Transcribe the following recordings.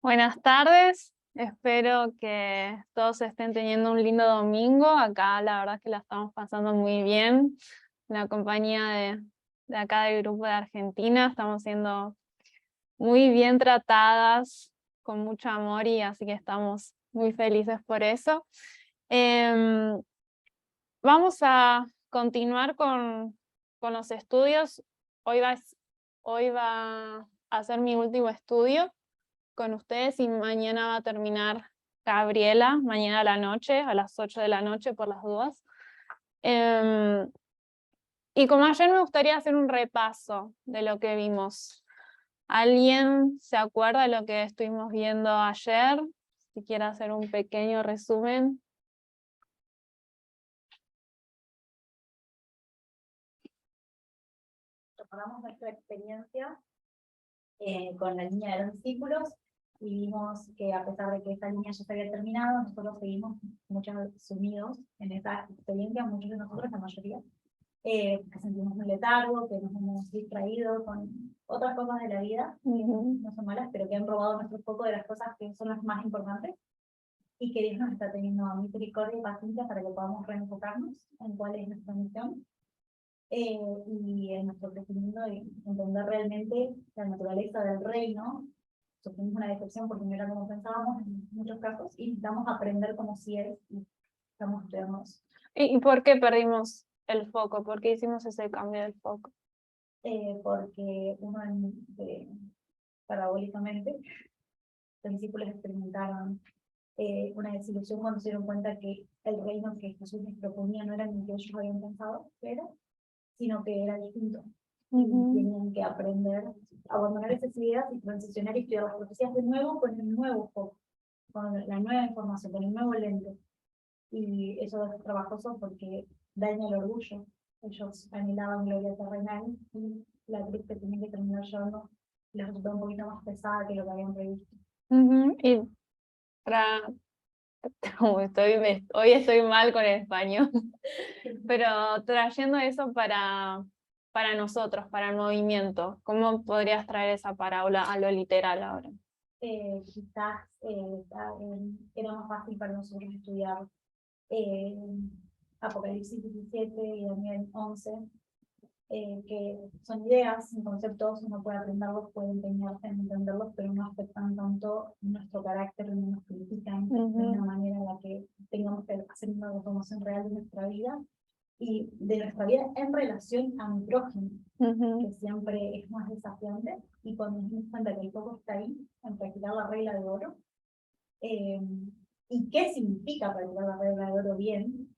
Buenas tardes, espero que todos estén teniendo un lindo domingo. Acá la verdad es que la estamos pasando muy bien. La compañía de acá del grupo de Argentina, estamos siendo muy bien tratadas, con mucho amor y así que estamos muy felices por eso. Em, Vamos a continuar con los estudios. Hoy va a ser mi último estudio con ustedes y mañana va a terminar Gabriela, mañana a la noche, a las 8 de la noche por las dudas. Y como ayer me gustaría hacer un repaso de lo que vimos. ¿Alguien se acuerda de lo que estuvimos viendo ayer? Si quiere hacer un pequeño resumen. Recordamos nuestra experiencia con la línea de los discípulos y vimos que a pesar de que esta línea ya se había terminado, nosotros seguimos muchos sumidos en esta experiencia, muchos de nosotros, la mayoría, que sentimos un letargo, que nos hemos distraído con otras cosas de la vida, que no son malas, pero que han robado nuestro foco de las cosas que son las más importantes, y que Dios nos está teniendo misericordia y paciencia para que podamos reenfocarnos en cuál es nuestra misión y en nuestro crecimiento y entender realmente la naturaleza del reino. Sufrimos una decepción porque no era como pensábamos en muchos casos y necesitamos aprender como si es y estamos estudiando eso. ¿Y por qué perdimos el foco? ¿Por qué hicimos ese cambio del foco? Porque parabólicamente, los discípulos experimentaron una desilusión cuando se dieron cuenta que el reino que Jesús les proponía no era ni el que ellos habían pensado, sino que era distinto. Y tienen que aprender a abandonar esas ideas y transicionar y estudiar las profecías de nuevo con el nuevo foco, con la nueva información, con el nuevo lente. Y eso es trabajoso porque daña el orgullo. Ellos anhelaban gloria terrenal y la cruz que tienen que terminar llevando les resultó un poquito más pesada que lo que habían previsto. Y para... Hoy estoy mal con el español, pero trayendo eso para nosotros, para el movimiento, ¿cómo podrías traer esa parábola a lo literal ahora? Quizás era más fácil para nosotros estudiar eh, Apocalipsis 17 y Daniel 11, que son ideas, son conceptos, uno puede aprenderlos, puede empeñarse en entenderlos, pero no afectan tanto nuestro carácter, no nos critican de una manera en la que tengamos que hacer una transformación real de nuestra vida y de nuestra vida en relación a mi prójimo, que siempre es más desafiante, y cuando nos damos cuenta que el foco está ahí, en practicar la regla de oro, y qué significa practicar la regla de oro bien,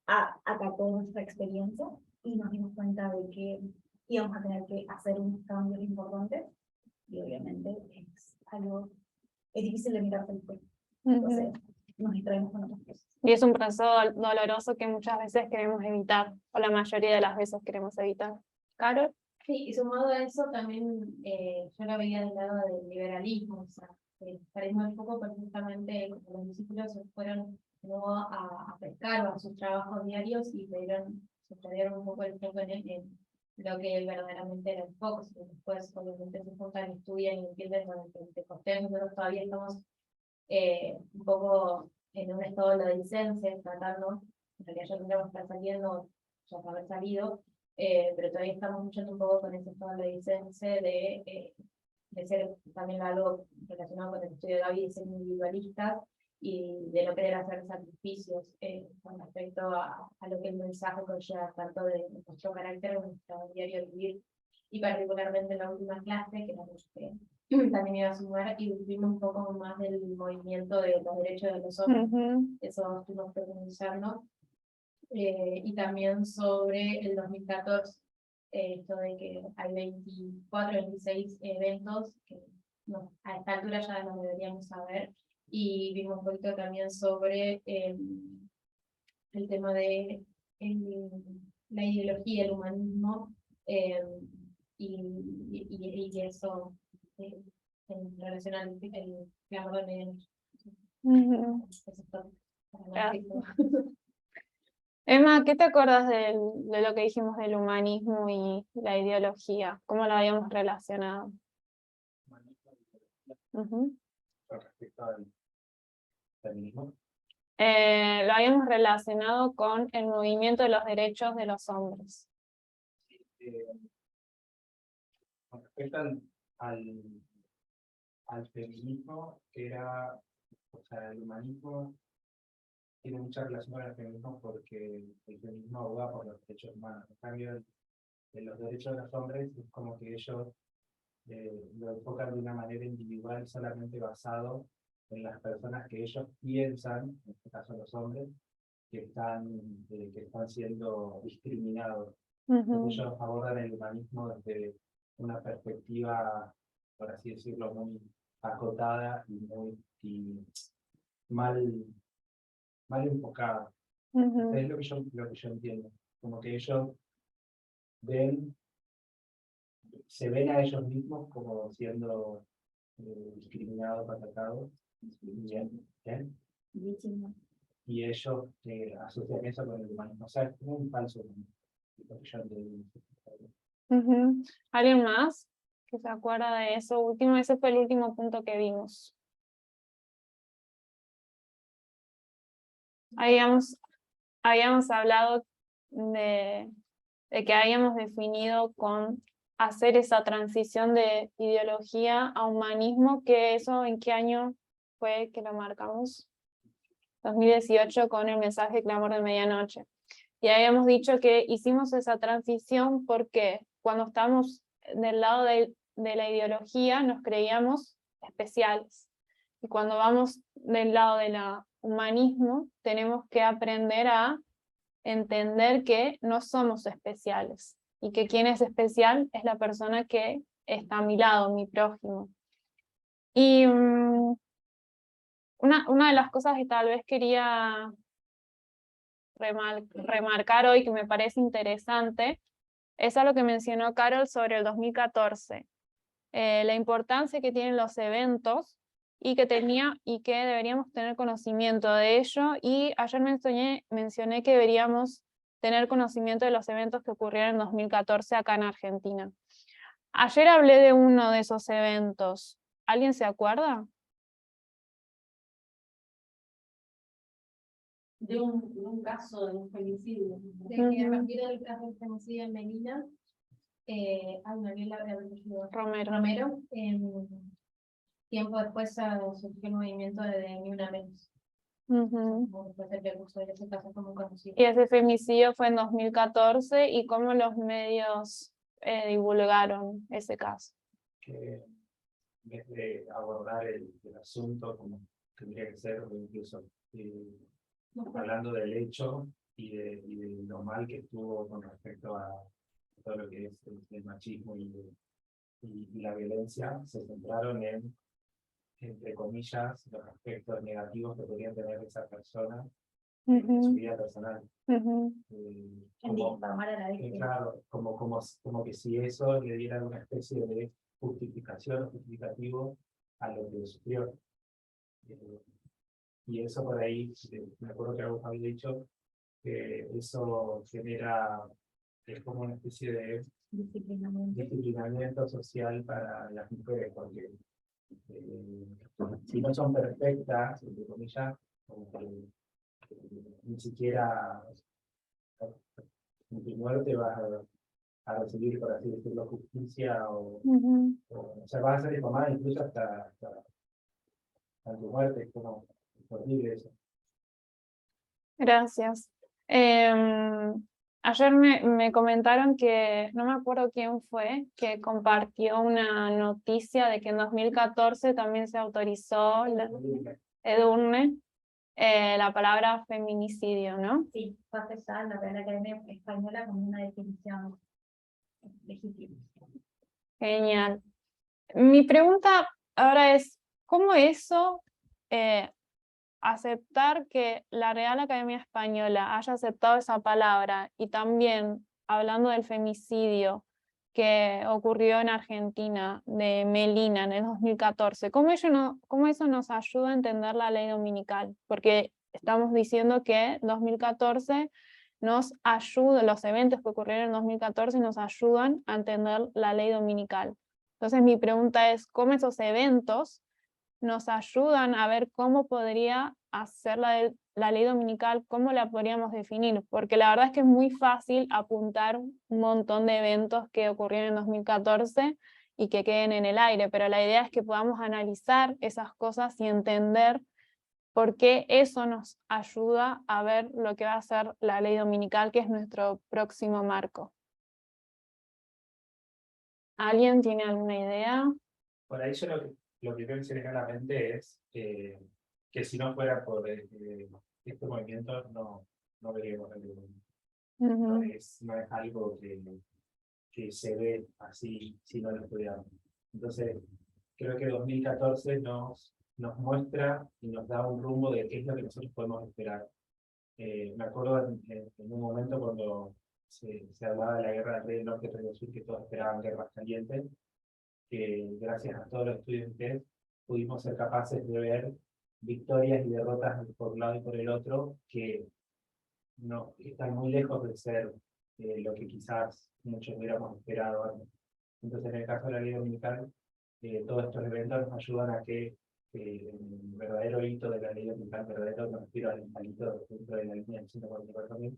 atacó nuestra experiencia y nos dimos cuenta de que íbamos a tener que hacer unos cambios importantes y obviamente es difícil de mirarse el espejo. Entonces nos distraemos con otras cosas. Y es un proceso doloroso que muchas veces queremos evitar, o la mayoría de las veces queremos evitar. ¿Carol? Sí, y sumado a eso también yo lo veía del lado del liberalismo, o sea, parecemos un poco perfectamente como los discípulos se fueron luego a pescar o a sus trabajos diarios y se perdieron un poco el foco en lo que verdaderamente era el foco, sino después obviamente se juntan, estudian y entienden con el Pentecostés. Nosotros todavía estamos un poco en un estado de la licencia, tratando, en realidad ya tendríamos que estar saliendo, ya haber salido, pero todavía estamos luchando un poco con ese estado de la licencia de ser también algo relacionado con el estudio de Gaby, de ser individualista y de no querer hacer sacrificios con respecto a lo que el mensaje conlleva, tanto de nuestro carácter, de nuestro diario vivir, y particularmente en la última clase, que también iba a sumar, y vimos un poco más del movimiento de los derechos de los hombres. Eso estuvimos profundizando. Y también sobre el 2014, esto de que hay 24, 26 eventos que a esta altura ya nos deberíamos saber, y vimos un poquito también sobre el tema de la ideología, el humanismo, y eso en relación al clamor de medianoche. Eso es todo. Emma, ¿qué te acuerdas de lo que dijimos del humanismo y la ideología? ¿Cómo lo habíamos relacionado? Ujú. con respecto al feminismo. Lo habíamos relacionado con el movimiento de los derechos de los hombres. Eh, con respecto al feminismo, o sea, el humanismo tiene mucha relación con el feminismo porque el feminismo aboga por los derechos humanos. En cambio, en los derechos de los hombres es como que ellos lo enfocan de una manera individual, solamente basado en las personas que ellos piensan, en este caso los hombres, que están siendo discriminados. Entonces ellos abordan el humanismo desde una perspectiva, por así decirlo, muy acotada y mal enfocada. Es lo que yo entiendo. Como que ellos se ven a ellos mismos como siendo discriminados, atacados, bien, y ellos asocian eso con el humanismo. O sea, es como un falso humanismo, lo que yo entiendo. ¿Alguien más que se acuerda de eso último? Ese fue el último punto que vimos. Habíamos hablado de que habíamos definido con hacer esa transición de ideología a humanismo, que eso ¿en qué año fue que lo marcamos? 2018 con el mensaje Clamor de Medianoche. Y habíamos dicho que hicimos esa transición porque cuando estamos del lado de la ideología nos creíamos especiales. Y cuando vamos del lado del humanismo tenemos que aprender a entender que no somos especiales y que quien es especial es la persona que está a mi lado, mi prójimo. Y una de las cosas que tal vez quería remarcar hoy, que me parece interesante, es algo que mencionó Carol sobre el 2014, la importancia que tienen los eventos y que deberíamos tener conocimiento de ello, y ayer mencioné que deberíamos tener conocimiento de los eventos que ocurrieron en 2014 acá en Argentina. Ayer hablé de uno de esos eventos. ¿Alguien se acuerda? De un caso de un femicidio. De que a partir del caso del femicidio en Melina, Romero, tiempo después surgió el movimiento de Ni Una Menos. Ese caso fue muy conocido. Y ese femicidio fue en 2014, ¿y cómo los medios divulgaron ese caso? Que en vez de abordar el asunto como tendría que ser, o incluso hablando del hecho y de lo mal que estuvo con respecto a todo lo que es el machismo y la violencia, se centraron en, entre comillas, los aspectos negativos que podrían tener esa persona en su vida personal. Claro, como que si eso le diera una especie de justificación o justificativo a lo que sufrió. Y eso por ahí, me acuerdo que algo había dicho, que eso genera, es como una especie de disciplinamiento social para las mujeres, porque si no son perfectas, entre comillas, como que, ni siquiera en tu muerte vas a recibir, por así decirlo, justicia, o sea, vas a ser difamada incluso hasta tu muerte. Es como horrible eso. Gracias. Ayer me comentaron que, no me acuerdo quién fue, que compartió una noticia de que en 2014 también se autorizó Edurne, la palabra feminicidio, ¿no? Sí, fue aceptada en la Real Academia Española como una definición legítima. Genial. Mi pregunta ahora es, ¿cómo eso, aceptar que la Real Academia Española haya aceptado esa palabra, y también hablando del femicidio que ocurrió en Argentina de Melina en el 2014, ¿cómo eso nos ayuda a entender la ley dominical? Porque estamos diciendo que 2014 nos ayuda, los eventos que ocurrieron en 2014 nos ayudan a entender la ley dominical. Entonces mi pregunta es, ¿cómo esos eventos nos ayudan a ver cómo podría hacer la ley dominical, cómo la podríamos definir? Porque la verdad es que es muy fácil apuntar un montón de eventos que ocurrieron en 2014 y que queden en el aire, pero la idea es que podamos analizar esas cosas y entender por qué eso nos ayuda a ver lo que va a ser la ley dominical, que es nuestro próximo marco. ¿Alguien tiene alguna idea? Por ahí yo lo primero que se me viene a la mente es que si no fuera por este movimiento, no veríamos el no es algo que se ve así si no lo estudiamos. Entonces, creo que 2014 nos muestra y nos da un rumbo de qué es lo que nosotros podemos esperar. Me acuerdo en un momento cuando se hablaba de la guerra del Rey del Norte y Rey del Sur, que todos esperaban guerras calientes, que gracias a todos los estudiantes pudimos ser capaces de ver victorias y derrotas por un lado y por el otro, que no están muy lejos de ser lo que quizás muchos hubiéramos esperado antes. Entonces, en el caso de la ley dominical, todos estos eventos nos ayudan a que el verdadero hito de la ley dominical, verdadero, me refiero al hito dentro de la línea del 144.000,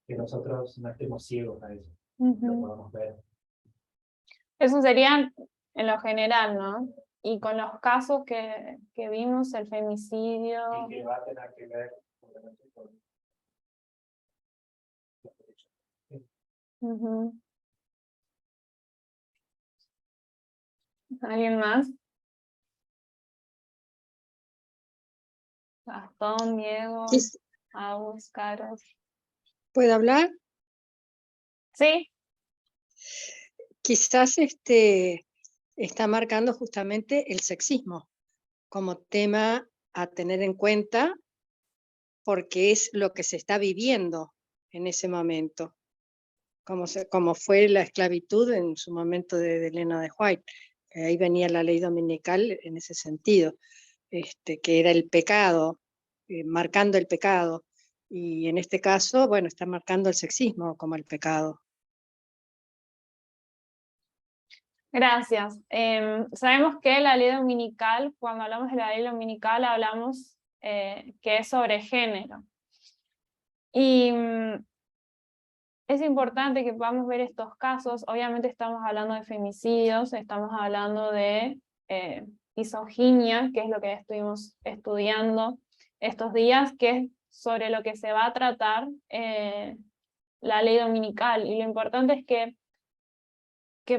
que nosotros no estemos ciegos a eso, lo podamos ver. Eso sería en lo general, ¿no? Y con los casos que vimos, el femicidio. Y que va a tener que ver obviamente, con los derechos. ¿Alguien más? Gastón, Diego, Agus, Carlos. ¿Puedo hablar? Sí. Quizás está marcando justamente el sexismo como tema a tener en cuenta, porque es lo que se está viviendo en ese momento, como fue la esclavitud en su momento de Elena de White. Ahí venía la ley dominical en ese sentido, que era el pecado, marcando el pecado, y en este caso, bueno, está marcando el sexismo como el pecado. Gracias. Sabemos que la ley dominical, cuando hablamos de la ley dominical, hablamos que es sobre género. Y es importante que podamos ver estos casos. Obviamente estamos hablando de femicidios, estamos hablando de misoginia, que es lo que estuvimos estudiando estos días, que es sobre lo que se va a tratar la ley dominical. Y lo importante es que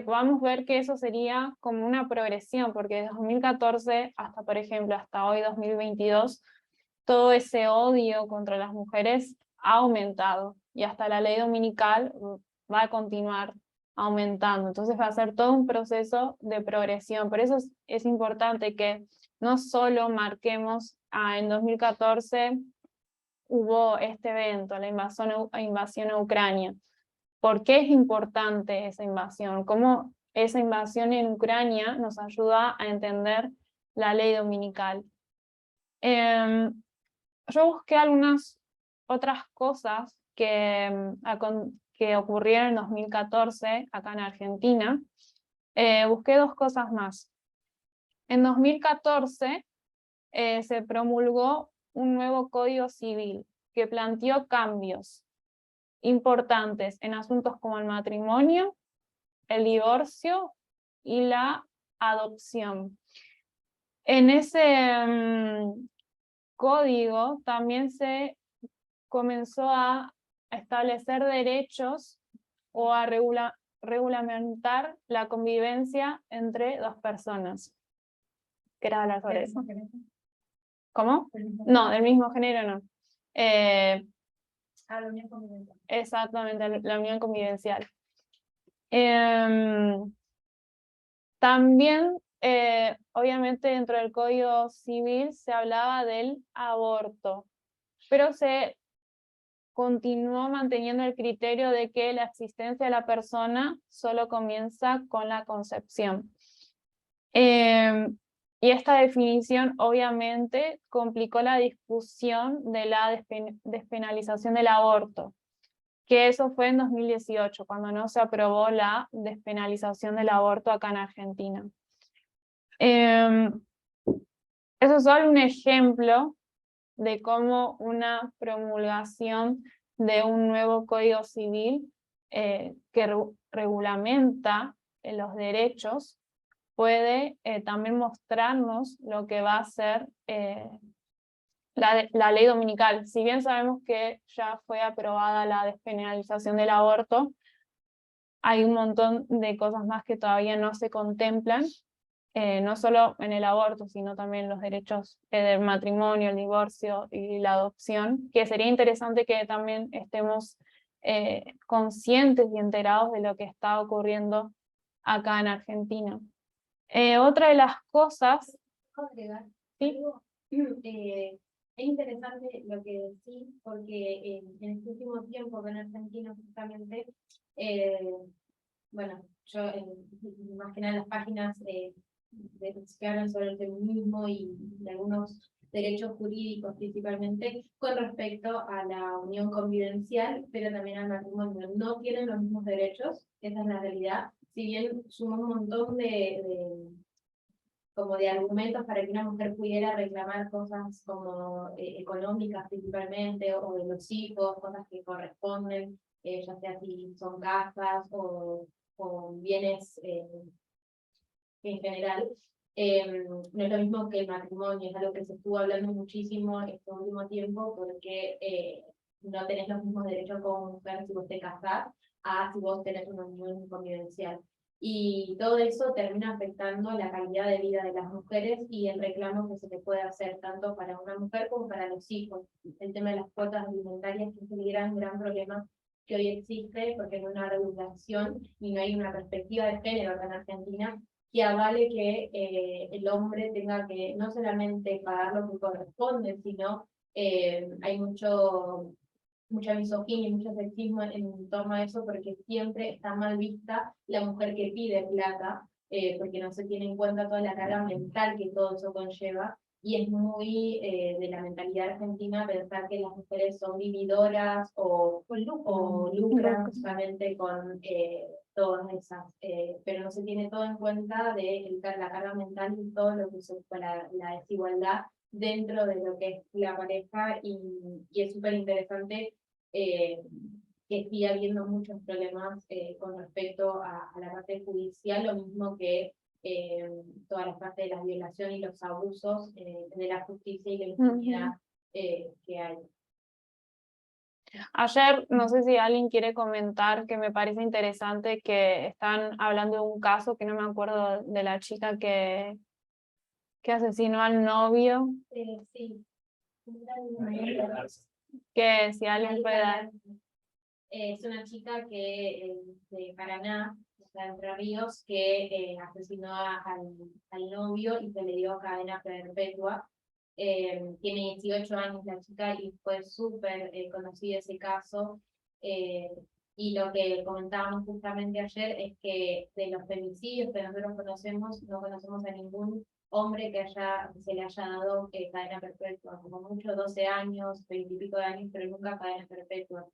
podamos ver que eso sería como una progresión, porque desde 2014 hasta, por ejemplo, hasta hoy 2022, todo ese odio contra las mujeres ha aumentado, y hasta la ley dominical va a continuar aumentando. Entonces va a ser todo un proceso de progresión. Por eso es importante que no solo marquemos, en 2014 hubo este evento, la invasión a Ucrania. ¿Por qué es importante esa invasión? ¿Cómo esa invasión en Ucrania nos ayuda a entender la ley dominical? Yo busqué algunas otras cosas que ocurrieron en 2014 acá en Argentina. Busqué dos cosas más. En 2014 se promulgó un nuevo Código Civil que planteó cambios importantes en asuntos como el matrimonio, el divorcio y la adopción. En ese código también se comenzó a establecer derechos o a regulamentar la convivencia entre dos personas. ¿Querés hablar sobre eso? ¿Cómo? No, del mismo género no. La unión convivencial. Exactamente, la unión convivencial. También, obviamente, dentro del Código Civil se hablaba del aborto, pero se continuó manteniendo el criterio de que la existencia de la persona solo comienza con la concepción. Y esta definición obviamente complicó la discusión de la despenalización del aborto, que eso fue en 2018, cuando no se aprobó la despenalización del aborto acá en Argentina. Eso es solo un ejemplo de cómo una promulgación de un nuevo Código Civil que regulamenta los derechos puede también mostrarnos lo que va a ser la ley dominical. Si bien sabemos que ya fue aprobada la despenalización del aborto, hay un montón de cosas más que todavía no se contemplan, no solo en el aborto, sino también los derechos del matrimonio, el divorcio y la adopción, que sería interesante que también estemos conscientes y enterados de lo que está ocurriendo acá en Argentina. Otra de las cosas... ¿Puedo agregar ¿Sí? algo? Es interesante lo que decís, porque en este último tiempo en Argentina justamente, bueno, yo más que nada las páginas que hablan sobre el feminismo y de algunos derechos jurídicos principalmente con respecto a la unión convivencial, pero también al matrimonio. No tienen los mismos derechos, esa es la realidad. Si bien suma un montón como de argumentos para que una mujer pudiera reclamar cosas como económicas principalmente, o de los hijos, cosas que corresponden, ya sea si son casas o bienes en general. No es lo mismo que el matrimonio, es algo que se estuvo hablando muchísimo este último tiempo, porque no tenés los mismos derechos como mujer si vos te casás, a si vos tenés una unión convivencial. Y todo eso termina afectando la calidad de vida de las mujeres y el reclamo que se le puede hacer tanto para una mujer como para los hijos. El tema de las cuotas alimentarias, que es el gran problema que hoy existe, porque no hay una regulación y no hay una perspectiva de género acá en Argentina que avale que el hombre tenga que no solamente pagar lo que corresponde, sino hay mucha misoginia y mucho sexismo en torno a eso, porque siempre está mal vista la mujer que pide plata, porque no se tiene en cuenta toda la carga mental que todo eso conlleva, y es muy de la mentalidad argentina pensar que las mujeres son vividoras o lucran justamente con todas esas, pero no se tiene todo en cuenta de la carga mental y todo lo que se para la desigualdad dentro de lo que es la pareja, y es súper interesante que sigue habiendo muchos problemas con respecto a la parte judicial, lo mismo que toda la parte de la violación y los abusos de la justicia y la impunidad que hay. Ayer, no sé si alguien quiere comentar, que me parece interesante que están hablando de un caso, que no me acuerdo de la chica que asesinó al novio, Sí. que si alguien puede dar... Es una chica que de Paraná, o sea, Entre Ríos, que asesinó al novio y se le dio cadena perpetua. Tiene 18 años la chica y fue súper conocido ese caso. Y lo que comentábamos justamente ayer es que de los femicidios que nosotros conocemos, no conocemos a ningún hombre que se le haya dado cadena perpetua, como mucho 12 años, 20 y pico de años, pero nunca cadena perpetua.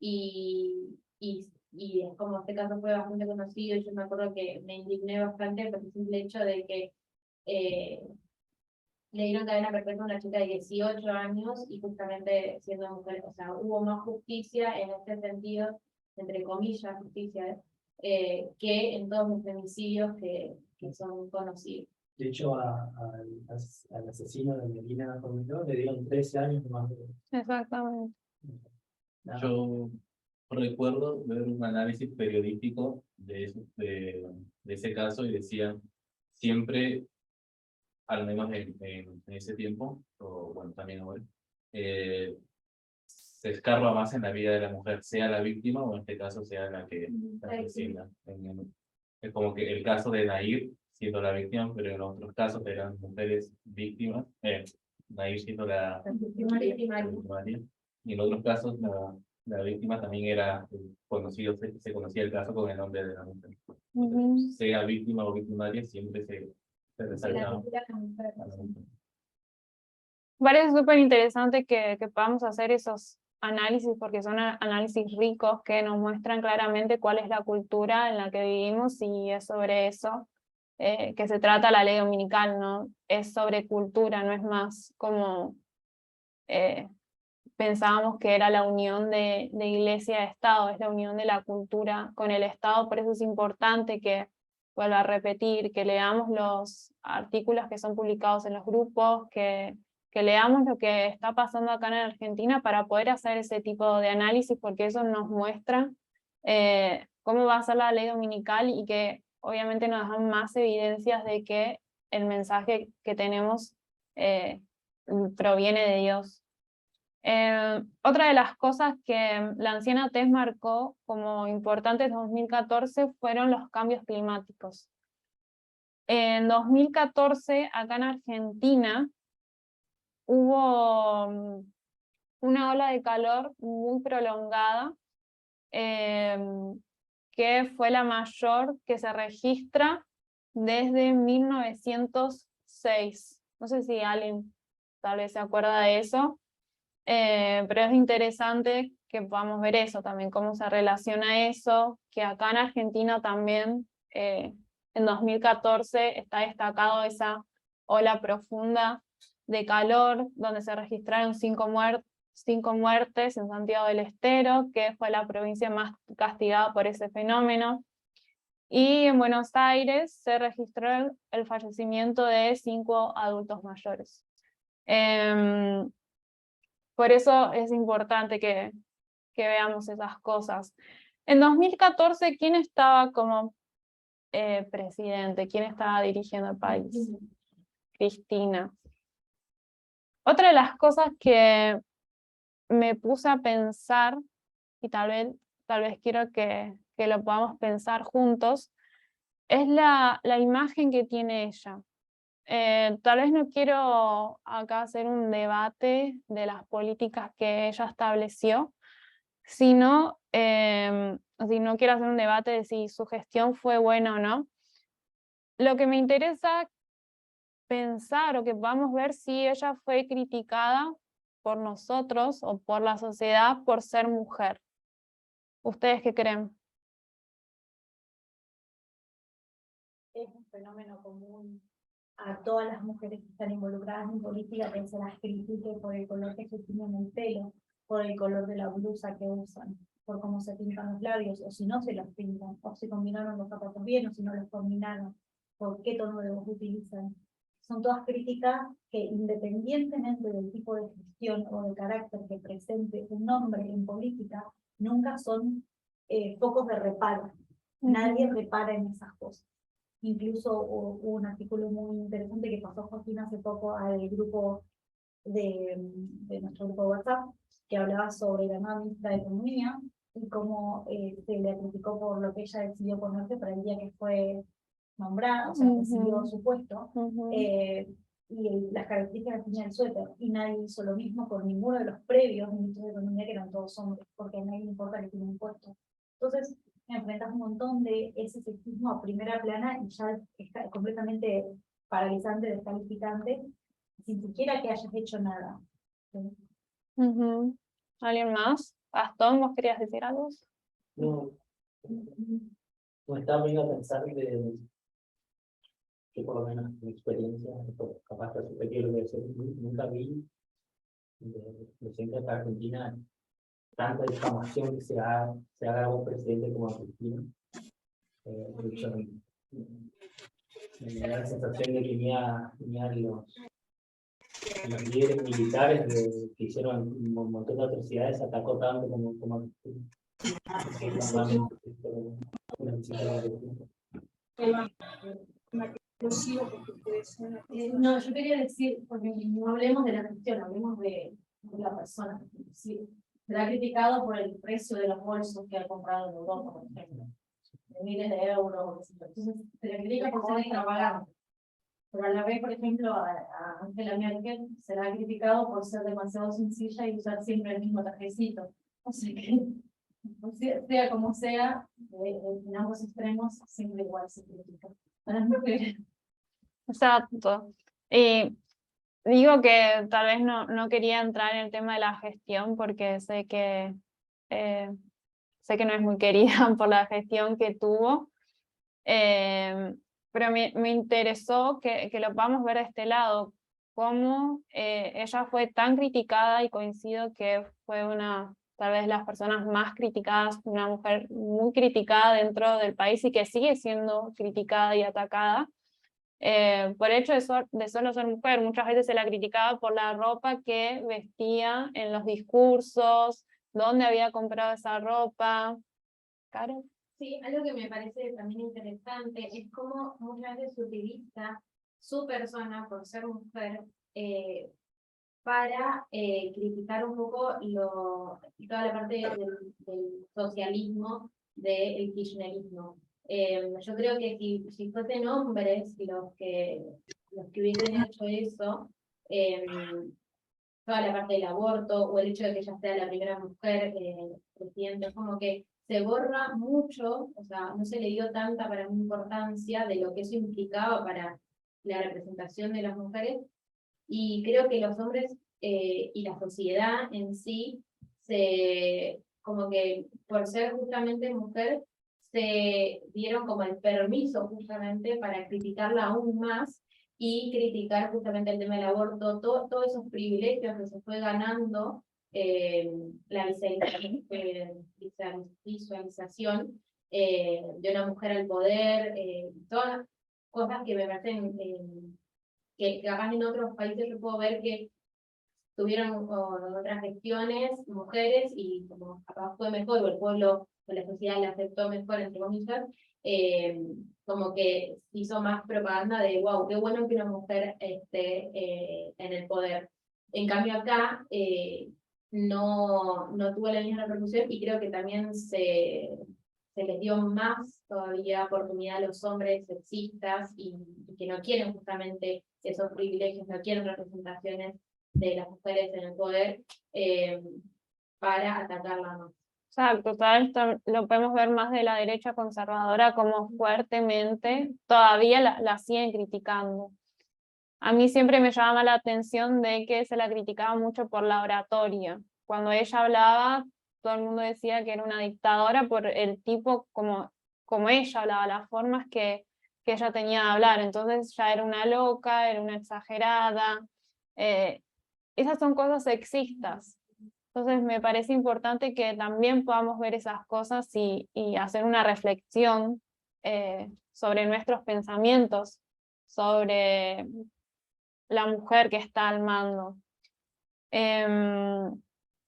Y es como este caso fue bastante conocido, y yo me acuerdo que me indigné bastante por el simple hecho de que le dieron cadena perpetua a una chica de 18 años y justamente siendo mujer, o sea, hubo más justicia en este sentido, entre comillas, justicia, que en todos los femicidios que son conocidos. De hecho, al asesino de Melina Comito le dieron 13 años más. Exactamente. Yo recuerdo ver un análisis periodístico de ese caso y decían siempre, al menos en ese tiempo, o bueno, también ahora, se escarba más en la vida de la mujer, sea la víctima o en este caso sea la que asesina. Es como que el caso de Nair siendo la víctima, pero en otros casos eran mujeres víctimas, Nair siendo la victimaria, y en otros casos la víctima también era conocido, se conocía el caso con el nombre de la mujer. Entonces, sea víctima o victimaria, siempre se resalta a la mujer. Parece súper interesante que podamos hacer esos análisis porque son análisis ricos que nos muestran claramente cuál es la cultura en la que vivimos y es sobre eso que se trata la ley dominical, ¿no? Es sobre cultura, no es más como pensábamos que era la unión de iglesia y Estado, es la unión de la cultura con el Estado, por eso es importante que, vuelvo a repetir, que leamos los artículos que son publicados en los grupos, que leamos lo que está pasando acá en Argentina para poder hacer ese tipo de análisis, porque eso nos muestra cómo va a ser la ley dominical y que obviamente nos dan más evidencias de que el mensaje que tenemos proviene de Dios. Otra de las cosas que la anciana Tess marcó como importantes en 2014 fueron los cambios climáticos. En 2014, acá en Argentina, hubo una ola de calor muy prolongada, que fue la mayor que se registra desde 1906. No sé si alguien tal vez se acuerda de eso. Pero es interesante que podamos ver eso también, cómo se relaciona eso, que acá en Argentina también en 2014 está destacado esa ola profunda de calor, donde se registraron 5 muertes en Santiago del Estero, que fue la provincia más castigada por ese fenómeno. Y en Buenos Aires se registró el fallecimiento de 5 adultos mayores. Por eso es importante que veamos esas cosas. En 2014, ¿quién estaba como presidente? ¿Quién estaba dirigiendo el país? Cristina. Otra de las cosas que me puse a pensar, y tal vez quiero que lo podamos pensar juntos, es la imagen que tiene ella. Tal vez no quiero acá hacer un debate de las políticas que ella estableció, sino no quiero hacer un debate de si su gestión fue buena o no. Lo que me interesa pensar o que podamos ver si ella fue criticada por nosotros o por la sociedad por ser mujer. ¿Ustedes qué creen? Es un fenómeno común a todas las mujeres que están involucradas en política, que se las critique por el color que se tienen en el pelo, por el color de la blusa que usan, por cómo se pintan los labios, o si no se los pintan, o si combinaron los zapatos bien, o si no los combinaron, por qué tono de voz utilizan. Son todas críticas que, independientemente del tipo de gestión o de carácter que presente un hombre en política, nunca son focos de reparo. Nadie repara en esas cosas. Incluso hubo un artículo muy interesante que pasó Joaquín hace poco al grupo de nuestro grupo de WhatsApp, que hablaba sobre la nueva ministra de Economía y cómo se le criticó por lo que ella decidió ponerse para el día que fue nombrada, o sea, recibió su puesto, y las características que tenía el suéter, y nadie hizo lo mismo con ninguno de los previos ministros de Economía, que eran todos hombres, porque a nadie le importa que tiene un puesto. Entonces, enfrentas un montón de ese sexismo a primera plana y ya está completamente paralizante, descalificante, sin siquiera que hayas hecho nada. ¿Alguien más? Gastón, ¿vos querías decir algo? No, no estaba viendo a pensar que por lo menos mi experiencia, capaz que superior lo que decir, nunca vi presidente de Argentina tanta difamación que se haga a un presidente como Argentina. De hecho, me da la sensación de que ni los líderes militares que hicieron un montón de atrocidades se atacó tanto como Argentina. No, yo quería decir, porque no hablemos de la gestión, hablemos de la persona. Sí, se ha criticado por el precio de los bolsos que ha comprado en Europa, por ejemplo, de miles de euros. Entonces, se le critica por ser extravagante. Pero a la vez, por ejemplo, a Angela Merkel se la ha criticado por ser demasiado sencilla y usar siempre el mismo trajecito. O sea que, sea como sea, en ambos extremos, siempre igual se critica. A las mujeres. Exacto. digo que tal vez no quería entrar en el tema de la gestión porque sé que no es muy querida por la gestión que tuvo, pero me interesó que lo podamos ver de este lado, cómo ella fue tan criticada, y coincido que fue tal vez las personas más criticadas, una mujer muy criticada dentro del país y que sigue siendo criticada y atacada. Por el hecho de solo ser mujer, muchas veces se la criticaba por la ropa que vestía en los discursos, dónde había comprado esa ropa. ¿Caro? Sí, algo que me parece también interesante es cómo muchas veces se utiliza su persona por ser mujer para criticar un poco toda la parte del socialismo, del kirchnerismo. Yo creo que si fuesen hombres los que hubiesen hecho eso, toda la parte del aborto o el hecho de que ella sea la primera mujer presidente, es como que se borra mucho, o sea, no se le dio tanta para mí importancia de lo que eso implicaba para la representación de las mujeres, y creo que los hombres y la sociedad en sí, como que por ser justamente mujer, se dieron como el permiso justamente para criticarla aún más y criticar justamente el tema del aborto, todos esos privilegios que se fue ganando, la visualización de una mujer al poder, todas cosas que me parecen que capaz en otros países yo puedo ver que tuvieron otras gestiones, mujeres, y como capaz fue mejor, o el pueblo o la sociedad la aceptó mejor, entre comillas, como que hizo más propaganda de wow, qué bueno que una mujer esté en el poder. En cambio acá no tuvo la misma repercusión, y creo que también se les dio más todavía oportunidad a los hombres sexistas y que no quieren justamente esos privilegios, no quieren representaciones de las mujeres en el poder, para atacarla más. Exacto, esto lo podemos ver más de la derecha conservadora, como fuertemente todavía la siguen criticando. A mí siempre me llama la atención de que se la criticaba mucho por la oratoria. Cuando ella hablaba, todo el mundo decía que era una dictadora por el tipo como ella hablaba, las formas que ella tenía de hablar. Entonces ya era una loca, era una exagerada. Esas son cosas sexistas. Entonces me parece importante que también podamos ver esas cosas y hacer una reflexión sobre nuestros pensamientos, sobre la mujer que está al mando.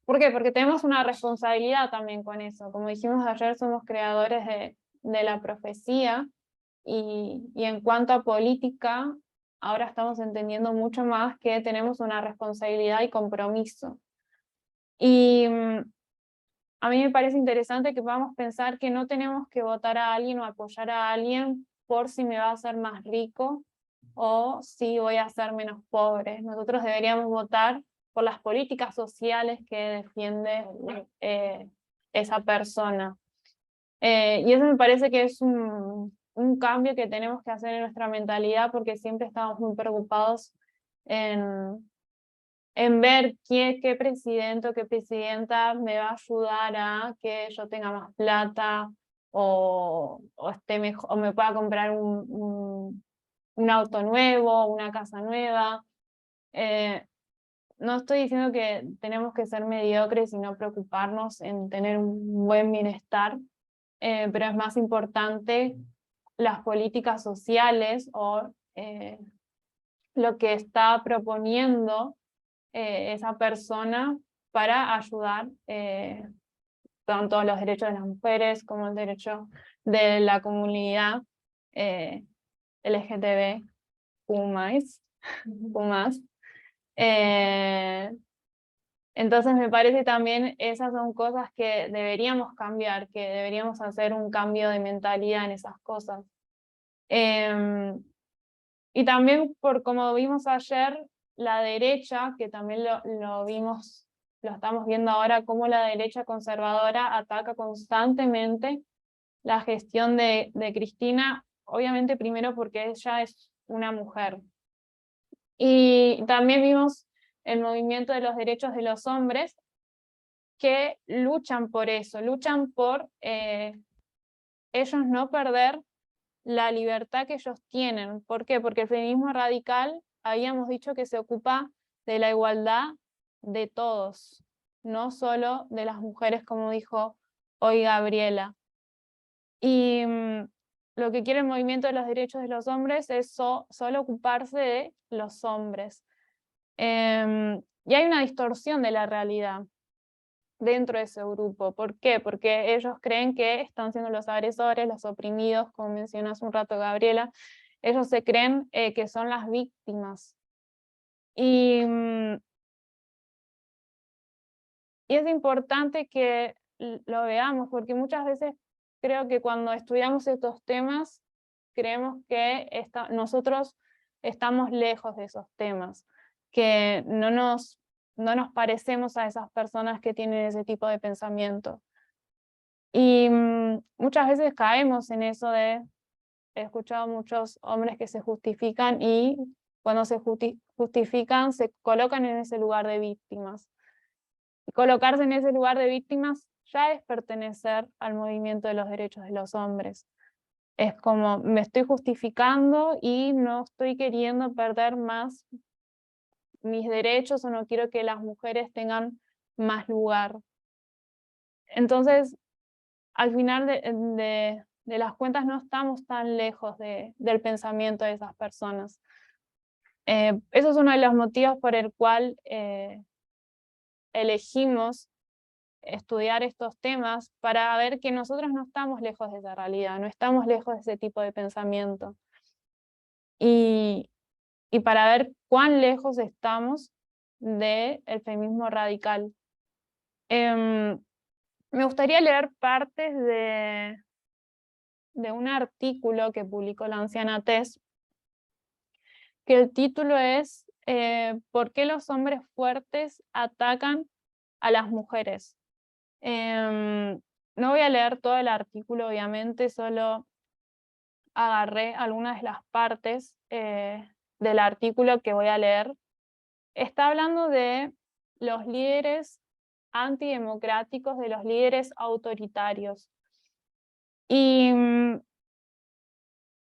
¿Por qué? Porque tenemos una responsabilidad también con eso. Como dijimos ayer, somos creadores de la profecía, y en cuanto a política, ahora estamos entendiendo mucho más que tenemos una responsabilidad y compromiso. Y a mí me parece interesante que podamos pensar que no tenemos que votar a alguien o apoyar a alguien por si me va a hacer más rico o si voy a ser menos pobre. Nosotros deberíamos votar por las políticas sociales que defiende esa persona. Y eso me parece que es un cambio que tenemos que hacer en nuestra mentalidad, porque siempre estamos muy preocupados en ver qué presidente o qué presidenta me va a ayudar a que yo tenga más plata o esté mejor, o me pueda comprar un auto nuevo, una casa nueva. No estoy diciendo que tenemos que ser mediocres y no preocuparnos en tener un buen bienestar, pero es más importante las políticas sociales o lo que está proponiendo esa persona para ayudar tanto los derechos de las mujeres como el derecho de la comunidad LGTBQ+. Entonces me parece también esas son cosas que deberíamos cambiar, que deberíamos hacer un cambio de mentalidad en esas cosas. Y también por como vimos ayer, la derecha, que también lo estamos viendo ahora, cómo la derecha conservadora ataca constantemente la gestión de Cristina, obviamente primero porque ella es una mujer. Y Y también vimos el movimiento de los derechos de los hombres que luchan por eso, luchan por ellos no perder la libertad que ellos tienen. ¿Por qué? Porque el feminismo radical, habíamos dicho que se ocupa de la igualdad de todos, no solo de las mujeres, como dijo hoy Gabriela. Y lo que quiere el movimiento de los derechos de los hombres es solo ocuparse de los hombres. Y hay una distorsión de la realidad dentro de ese grupo. ¿Por qué? Porque ellos creen que están siendo los agresores, los oprimidos, como mencionó hace un rato Gabriela. Ellos se creen que son las víctimas. Y es importante que lo veamos, porque muchas veces creo que cuando estudiamos estos temas, creemos que nosotros estamos lejos de esos temas, que no nos parecemos a esas personas que tienen ese tipo de pensamiento. Y muchas veces caemos en eso he escuchado muchos hombres que se justifican y cuando se justifican se colocan en ese lugar de víctimas. Y colocarse en ese lugar de víctimas ya es pertenecer al movimiento de los derechos de los hombres. Es como me estoy justificando y no estoy queriendo perder más mis derechos o no quiero que las mujeres tengan más lugar. Entonces, al final de las cuentas no estamos tan lejos del pensamiento de esas personas. Eso es uno de los motivos por el cual elegimos estudiar estos temas para ver que nosotros no estamos lejos de esa realidad, no estamos lejos de ese tipo de pensamiento. Y para ver cuán lejos estamos del feminismo radical. Me gustaría leer partes de un artículo que publicó la anciana Tess, que el título es ¿por qué los hombres fuertes atacan a las mujeres? No voy a leer todo el artículo, obviamente, solo agarré algunas de las partes del artículo que voy a leer. Está hablando de los líderes antidemocráticos, de los líderes autoritarios. Y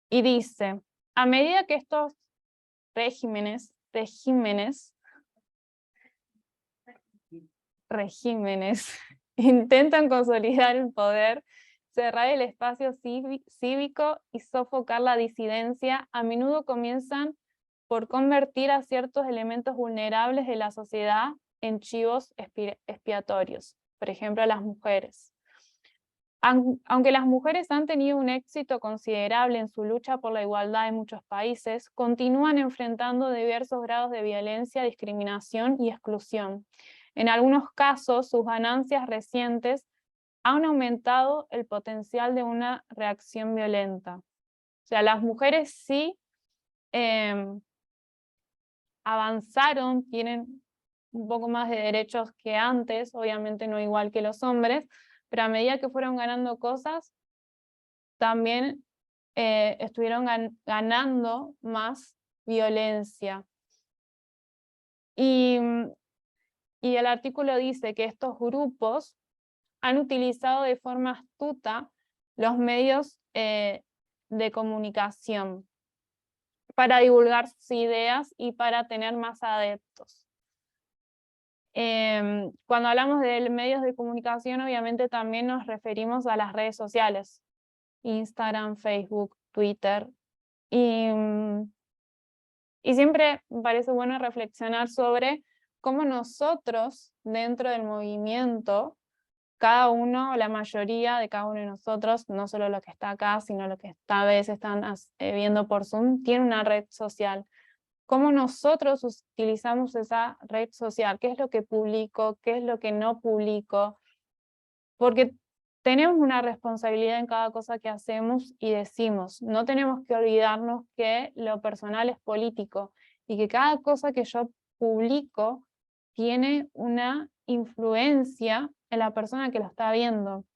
dice, a medida que estos regímenes intentan consolidar el poder, cerrar el espacio cívico y sofocar la disidencia, a menudo comienzan por convertir a ciertos elementos vulnerables de la sociedad en chivos expiatorios, por ejemplo a las mujeres. Aunque las mujeres han tenido un éxito considerable en su lucha por la igualdad en muchos países, continúan enfrentando diversos grados de violencia, discriminación y exclusión. En algunos casos, sus ganancias recientes han aumentado el potencial de una reacción violenta. O sea, las mujeres sí avanzaron, tienen un poco más de derechos que antes, obviamente no igual que los hombres, pero a medida que fueron ganando cosas, también estuvieron ganando más violencia. Y el artículo dice que estos grupos han utilizado de forma astuta los medios de comunicación para divulgar sus ideas y para tener más adeptos. Cuando hablamos de medios de comunicación, obviamente también nos referimos a las redes sociales, Instagram, Facebook, Twitter, y siempre me parece bueno reflexionar sobre cómo nosotros, dentro del movimiento, cada uno, la mayoría de cada uno de nosotros, no solo lo que está acá, sino lo que esta vez están viendo por Zoom, tiene una red social. ¿Cómo nosotros utilizamos esa red social? ¿Qué es lo que publico? ¿Qué es lo que no publico? Porque tenemos una responsabilidad en cada cosa que hacemos y decimos. No tenemos que olvidarnos que lo personal es político y que cada cosa que yo publico tiene una influencia en la persona que lo está viendo.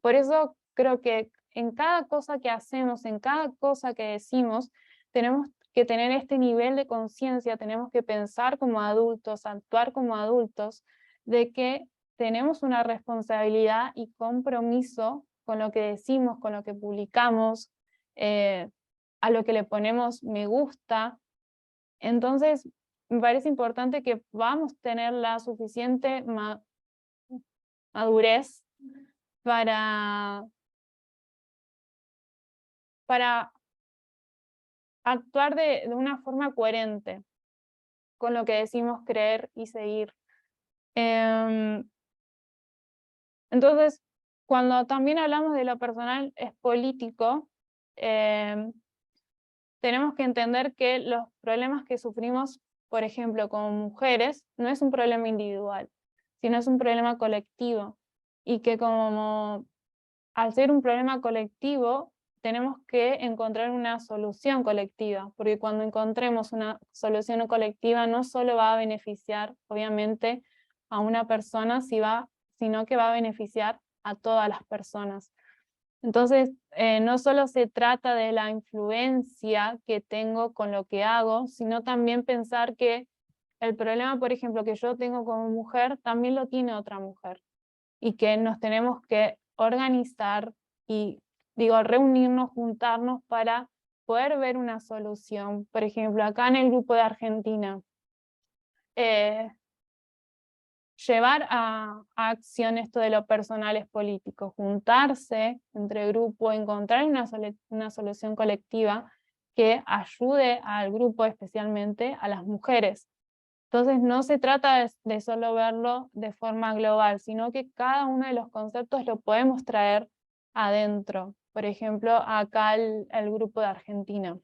Por eso creo que en cada cosa que hacemos, en cada cosa que decimos, tenemos que tener este nivel de conciencia, tenemos que pensar como adultos, actuar como adultos, de que tenemos una responsabilidad y compromiso con lo que decimos, con lo que publicamos, a lo que le ponemos me gusta. Entonces, me parece importante que podamos tener la suficiente madurez para actuar de una forma coherente con lo que decimos creer y seguir. Entonces, cuando también hablamos de lo personal es político, tenemos que entender que los problemas que sufrimos, por ejemplo, como mujeres, no es un problema individual, sino es un problema colectivo. Y que como al ser un problema colectivo, tenemos que encontrar una solución colectiva, porque cuando encontremos una solución colectiva no solo va a beneficiar, obviamente, a una persona, sino que va a beneficiar a todas las personas. Entonces, no solo se trata de la influencia que tengo con lo que hago, sino también pensar que el problema, por ejemplo, que yo tengo como mujer, también lo tiene otra mujer, y que nos tenemos que organizar y, reunirnos, juntarnos para poder ver una solución. Por ejemplo, acá en el grupo de Argentina, llevar a acción esto de lo personal es político, juntarse entre grupo, encontrar una solución colectiva que ayude al grupo, especialmente a las mujeres. Entonces no se trata de solo verlo de forma global, sino que cada uno de los conceptos lo podemos traer adentro. Por ejemplo, acá el grupo de Argentina.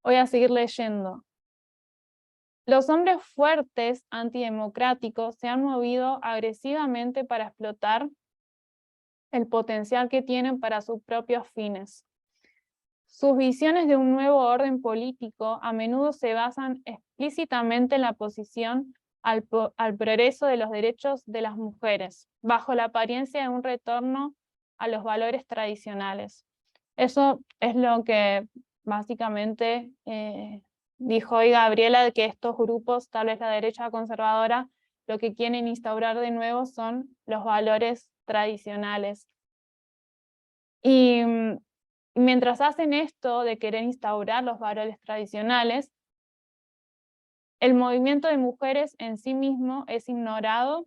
Voy a seguir leyendo. Los hombres fuertes, antidemocráticos, se han movido agresivamente para explotar el potencial que tienen para sus propios fines. Sus visiones de un nuevo orden político a menudo se basan explícitamente en la oposición al progreso de los derechos de las mujeres, bajo la apariencia de un retorno a los valores tradicionales. Eso es lo que básicamente dijo hoy Gabriela, de que estos grupos, tal vez la derecha conservadora, lo que quieren instaurar de nuevo son los valores tradicionales. Y mientras hacen esto de querer instaurar los valores tradicionales, el movimiento de mujeres en sí mismo es ignorado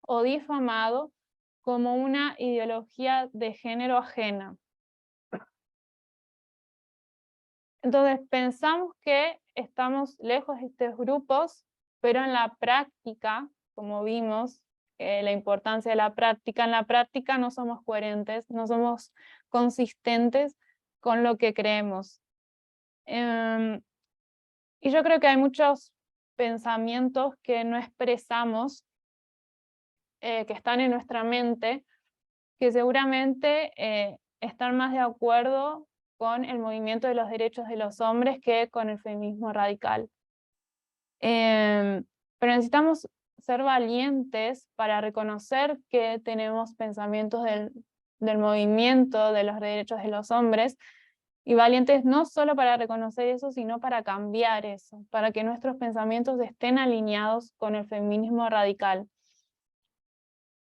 o difamado como una ideología de género ajena. Entonces pensamos que estamos lejos de estos grupos, pero en la práctica, como vimos, la importancia de la práctica, en la práctica no somos coherentes, no somos consistentes con lo que creemos. Y yo creo que hay muchos pensamientos que no expresamos, que están en nuestra mente, que seguramente están más de acuerdo con el movimiento de los derechos de los hombres que con el feminismo radical. Pero necesitamos ser valientes para reconocer que tenemos pensamientos del movimiento de los derechos de los hombres, y valientes no solo para reconocer eso, sino para cambiar eso, para que nuestros pensamientos estén alineados con el feminismo radical.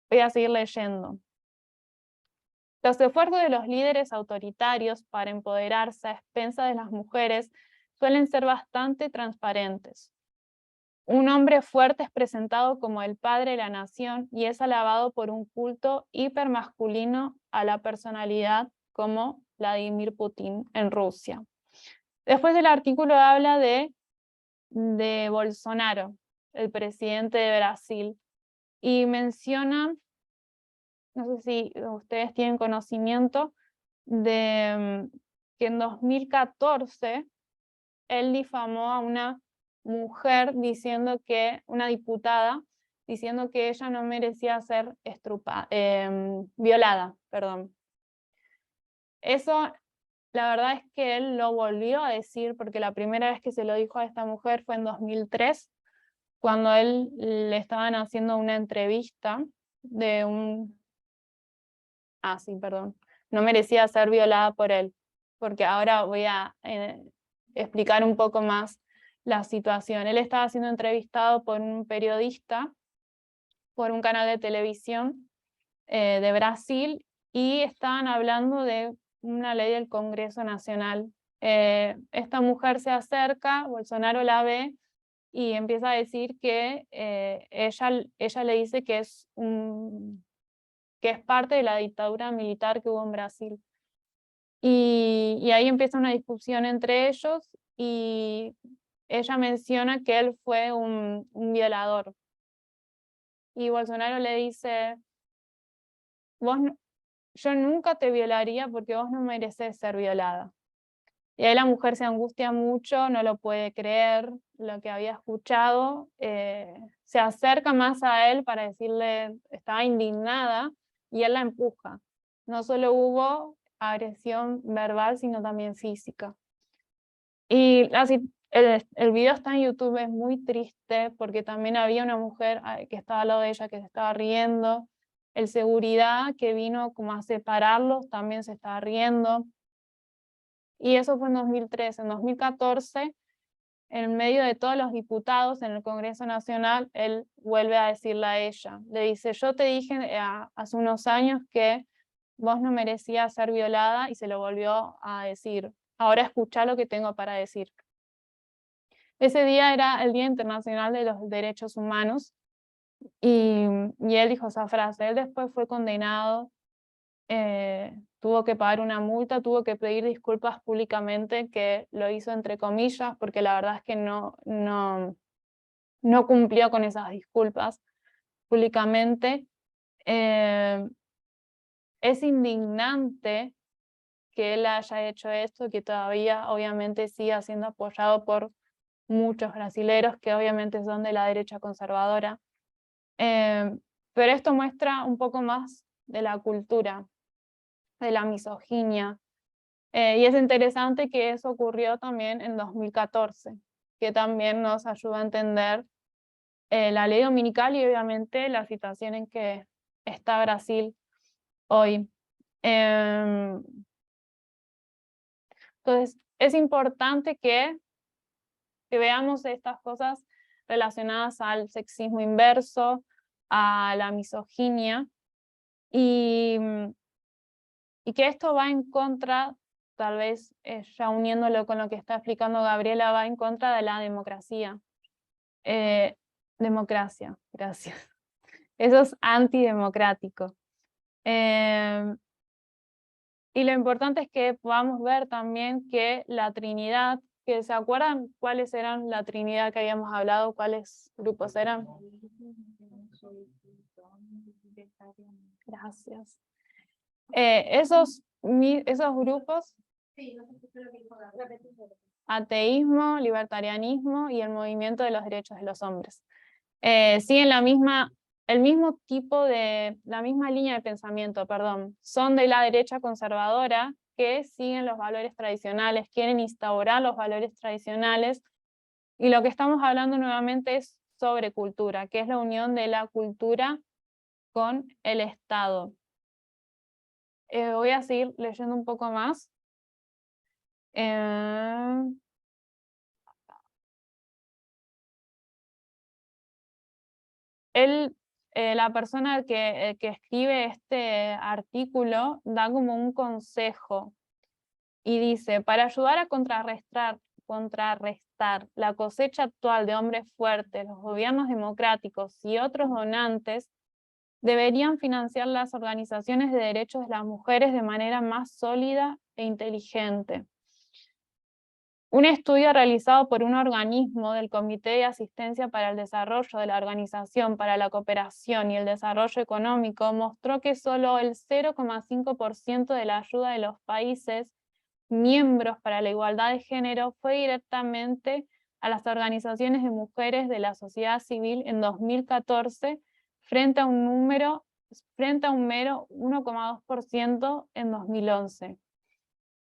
Voy a seguir leyendo. Los esfuerzos de los líderes autoritarios para empoderarse a expensas de las mujeres suelen ser bastante transparentes. Un hombre fuerte es presentado como el padre de la nación y es alabado por un culto hipermasculino a la personalidad como Vladimir Putin en Rusia. Después del artículo habla de Bolsonaro, el presidente de Brasil, y menciona, no sé si ustedes tienen conocimiento, de que en 2014 él difamó a una mujer diciendo que, una diputada, diciendo que ella no merecía ser violada, perdón. Eso, la verdad es que él lo volvió a decir, porque la primera vez que se lo dijo a esta mujer fue en 2003, cuando él le estaban haciendo una entrevista de un... Ah, sí, perdón. No merecía ser violada por él. porque ahora voy a explicar un poco más la situación. Él estaba siendo entrevistado por un periodista, por un canal de televisión de Brasil, y estaban hablando de una ley del Congreso Nacional. Esta mujer se acerca, Bolsonaro la ve y empieza a decir que ella le dice que es parte de la dictadura militar que hubo en Brasil. Y ahí empieza una discusión entre ellos y ella menciona que él fue un violador. Y Bolsonaro le dice, yo nunca te violaría porque vos no mereces ser violada. Y ahí la mujer se angustia mucho, no lo puede creer lo que había escuchado, se acerca más a él para decirle, estaba indignada, y él la empuja. No solo hubo agresión verbal, sino también física. Y el video está en YouTube, es muy triste, porque también había una mujer que estaba al lado de ella que se estaba riendo. El seguridad que vino como a separarlos también se estaba riendo. Y eso fue en 2013. En 2014, en medio de todos los diputados en el Congreso Nacional, él vuelve a decirle a ella, le dice, yo te dije hace unos años que vos no merecías ser violada, y se lo volvió a decir. Ahora escuchá lo que tengo para decir. Ese día era el Día Internacional de los Derechos Humanos, y él dijo esa frase. Él después fue condenado, tuvo que pagar una multa, tuvo que pedir disculpas públicamente, que lo hizo entre comillas, porque la verdad es que no cumplió con esas disculpas públicamente. Es indignante que él haya hecho esto, que todavía obviamente siga siendo apoyado por muchos brasileros que obviamente son de la derecha conservadora. Pero esto muestra un poco más de la cultura, de la misoginia. Y es interesante que eso ocurrió también en 2014, que también nos ayuda a entender la ley dominical y obviamente la situación en que está Brasil hoy. Entonces, es importante que veamos estas cosas relacionadas al sexismo inverso, a la misoginia, y que esto va en contra, tal vez ya uniéndolo con lo que está explicando Gabriela, va en contra de la democracia. Democracia, gracias. Eso es antidemocrático. Y lo importante es que podamos ver también que la Trinidad, que ¿se acuerdan cuáles eran la Trinidad que habíamos hablado? ¿Cuáles grupos eran? Gracias. Esos grupos, ateísmo, libertarianismo y el movimiento de los derechos de los hombres, siguen la misma línea de pensamiento, perdón. Son de la derecha conservadora, que siguen los valores tradicionales, quieren instaurar los valores tradicionales, y lo que estamos hablando nuevamente es sobre cultura, que es la unión de la cultura con el Estado. Voy a seguir leyendo un poco más. La persona que escribe este artículo da como un consejo y dice, para ayudar a contrarrestar la cosecha actual de hombres fuertes, los gobiernos democráticos y otros donantes deberían financiar las organizaciones de derechos de las mujeres de manera más sólida e inteligente. Un estudio realizado por un organismo del Comité de Asistencia para el Desarrollo de la Organización para la Cooperación y el Desarrollo Económico mostró que solo el 0,5% de la ayuda de los países miembros para la igualdad de género fue directamente a las organizaciones de mujeres de la sociedad civil en 2014, frente a un mero 1,2% en 2011.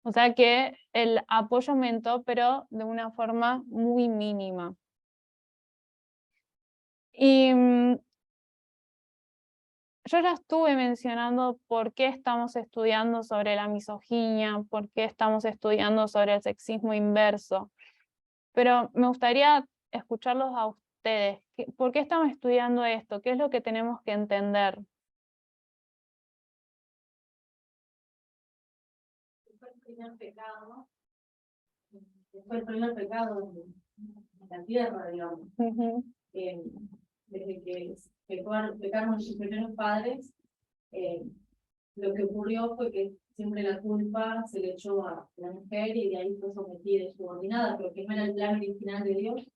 O sea que el apoyo aumentó, pero de una forma muy mínima. Y yo ya estuve mencionando por qué estamos estudiando sobre la misoginia, por qué estamos estudiando sobre el sexismo inverso, pero me gustaría escucharlos a ustedes. ¿Por qué estamos estudiando esto? ¿Qué es lo que tenemos que entender? Fue el primer pecado, fue el primer pecado en la tierra, digamos. Ujú, Desde que pecaron nuestros primeros padres, lo que ocurrió fue que siempre la culpa se le echó a la mujer y de ahí fue sometida y subordinada, porque no era el plan original de Dios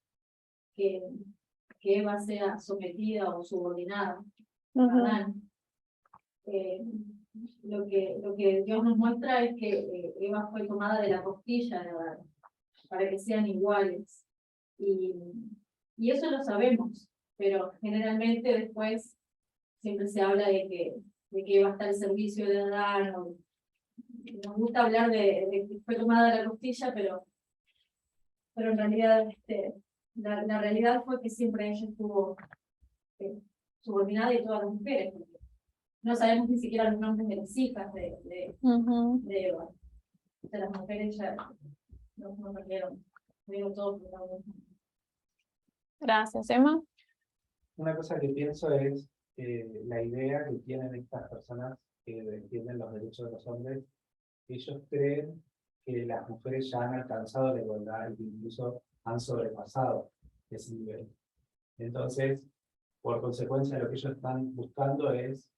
que Eva sea sometida o subordinada a ujú, Adán. Lo que Dios nos muestra es que Eva fue tomada de la costilla de Adán, para que sean iguales. Y eso lo sabemos, pero generalmente después siempre se habla de que Eva está al servicio de Adán. Nos gusta hablar de que fue tomada de la costilla, pero en realidad la realidad fue que siempre ella estuvo subordinada y todas las mujeres. No sabemos ni siquiera los nombres de las hijas ujú. de Eva. De las mujeres ya no perdieron todo. Gracias, Emma. Una cosa que pienso es la idea que tienen estas personas que defienden los derechos de los hombres. Ellos creen que las mujeres ya han alcanzado la igualdad y que incluso han sobrepasado ese nivel. Entonces, por consecuencia, lo que ellos están buscando es